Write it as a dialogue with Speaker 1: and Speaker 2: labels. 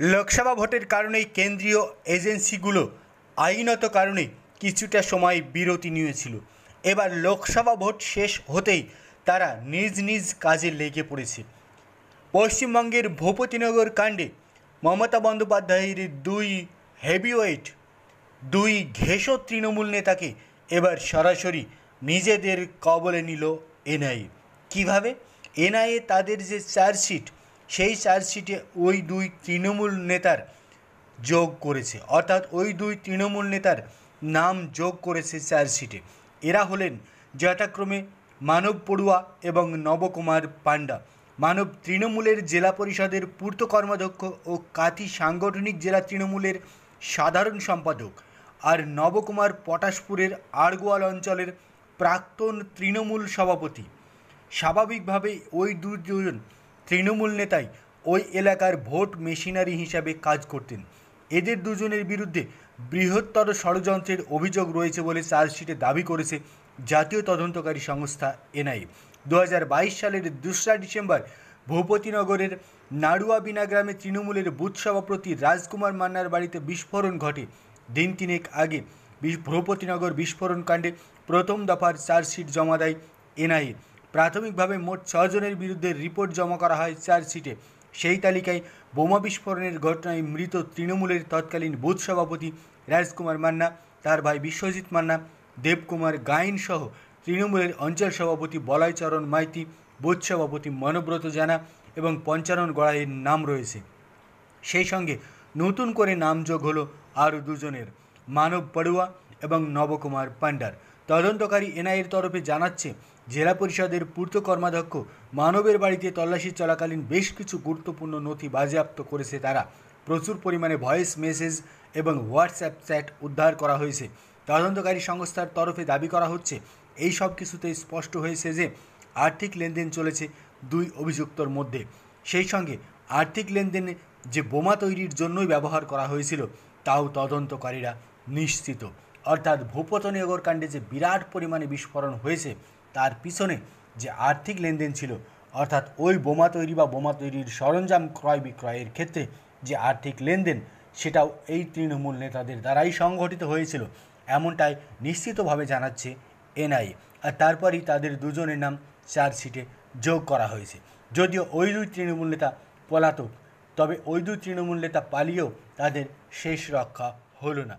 Speaker 1: লোকসভা ভোটের কারণেই কেন্দ্রীয় এজেন্সিগুলো আইনত কারণে কিছুটা সময় বিরতি নিয়েছিল। এবার লোকসভা ভোট শেষ হতেই তারা নিজ নিজ কাজে লেগে পড়েছে। পশ্চিমবঙ্গের ভূপতিনগর কাণ্ডে মমতা বন্দ্যোপাধ্যায়ের দুই হেভিওয়েট, দুই ঘেঁষো তৃণমূল নেতাকে এবার সরাসরি নিজেদের কবলে নিল এনআইএ। কীভাবে? এনআইএ তাদের যে চার্জশিট, সেই চার্জশিটে ওই দুই তৃণমূল নেতার যোগ করেছে, অর্থাৎ ওই দুই তৃণমূল নেতার নাম যোগ করেছে চার্জশিটে। এরা হলেন যথাক্রমে মানব পড়ুয়া এবং নবকুমার পাণ্ডা। মানব তৃণমূলের জেলা পরিষদের পূর্ত কর্মাধ্যক্ষ ও কাথি সাংগঠনিক জেলা তৃণমূলের সাধারণ সম্পাদক, আর নবকুমার পটাশপুরের আড়গোয়াল অঞ্চলের প্রাক্তন তৃণমূল সভাপতি। স্বাভাবিকভাবেই ওই দুজন তৃণমূল নেতাই ওই এলাকার ভোট মেশিনারি হিসাবে কাজ করতেন। এদের দুজনের বিরুদ্ধে বৃহত্তর ষড়যন্ত্রের অভিযোগ রয়েছে বলে চার্জশিটে দাবি করেছে জাতীয় তদন্তকারী সংস্থা এনআইএ। 2022 সালের 2রা ডিসেম্বর ভূপতিনগরের নাড়ুয়াবিনা গ্রামে তৃণমূলের বুথ সভাপতি রাজকুমার মান্নার বাড়িতে বিস্ফোরণ ঘটে। দিন তিনেক আগে ভূপতিনগর বিস্ফোরণ কাণ্ডে প্রথম দফার চার্জশিট জমা দেয় এনআইএ। প্রাথমিকভাবে মোট 6 জনের বিরুদ্ধে রিপোর্ট জমা করা হয় চার্জশিটে। সেই তালিকায় বোমা বিস্ফোরণের ঘটনায় মৃত তৃণমূলের তৎকালীন বুথ সভাপতি রাজকুমার মান্না, তার ভাই বিশ্বজিৎ মান্না, দেবকুমার গাইন সহ তৃণমূলের অঞ্চল সভাপতি বলয়চরণ মাইতি, বুথ সভাপতি মনোব্রত জানা এবং পঞ্চানন গড়াইয়ের নাম রয়েছে। সেই সঙ্গে নতুন করে নাম যোগ হলো আরও দুজনের, মানব পড়ুয়া এবং নবকুমার পাণ্ডার। তদন্তকারী এনআইএর তরফে জানাচ্ছে, জেলা পরিষদের পূর্ত কর্মাধ্যক্ষ মানবের বাড়িতে তল্লাশি চলাকালীন বেশ কিছু গুরুত্বপূর্ণ নথি বাজেয়াপ্ত করেছে তারা। প্রচুর পরিমাণে ভয়েস মেসেজ এবং হোয়াটসঅ্যাপ চ্যাট উদ্ধার করা হয়েছে। তদন্তকারী সংস্থার তরফে দাবি করা হচ্ছে, এই সব কিছুতেই স্পষ্ট হয়েছে যে আর্থিক লেনদেন চলেছে দুই অভিযুক্তর মধ্যে। সেই সঙ্গে আর্থিক লেনদেনে যে বোমা তৈরির জন্যই ব্যবহার করা হয়েছিল তাও তদন্তকারীরা নিশ্চিত। অর্থাৎ ভূপতিনগর কাণ্ডে যে বিরাট পরিমাণে বিস্ফোরণ হয়েছে তার পিছনে যে আর্থিক লেনদেন ছিল, অর্থাৎ ওই বোমা তৈরি বা বোমা তৈরির সরঞ্জাম ক্রয় বিক্রয়ের ক্ষেত্রে যে আর্থিক লেনদেন, সেটাও এই তৃণমূল নেতাদের দ্বারাই সংঘটিত হয়েছিল, এমনটাই নিশ্চিতভাবে জানাচ্ছে এনআইএ। আর তারপরই তাদের দুজনের নাম চার্জশিটে যোগ করা হয়েছে। যদিও ওই দুই তৃণমূল নেতা পলাতক, তবে ওই দুই তৃণমূল নেতা পালিয়েও তাদের শেষ রক্ষা হলো না।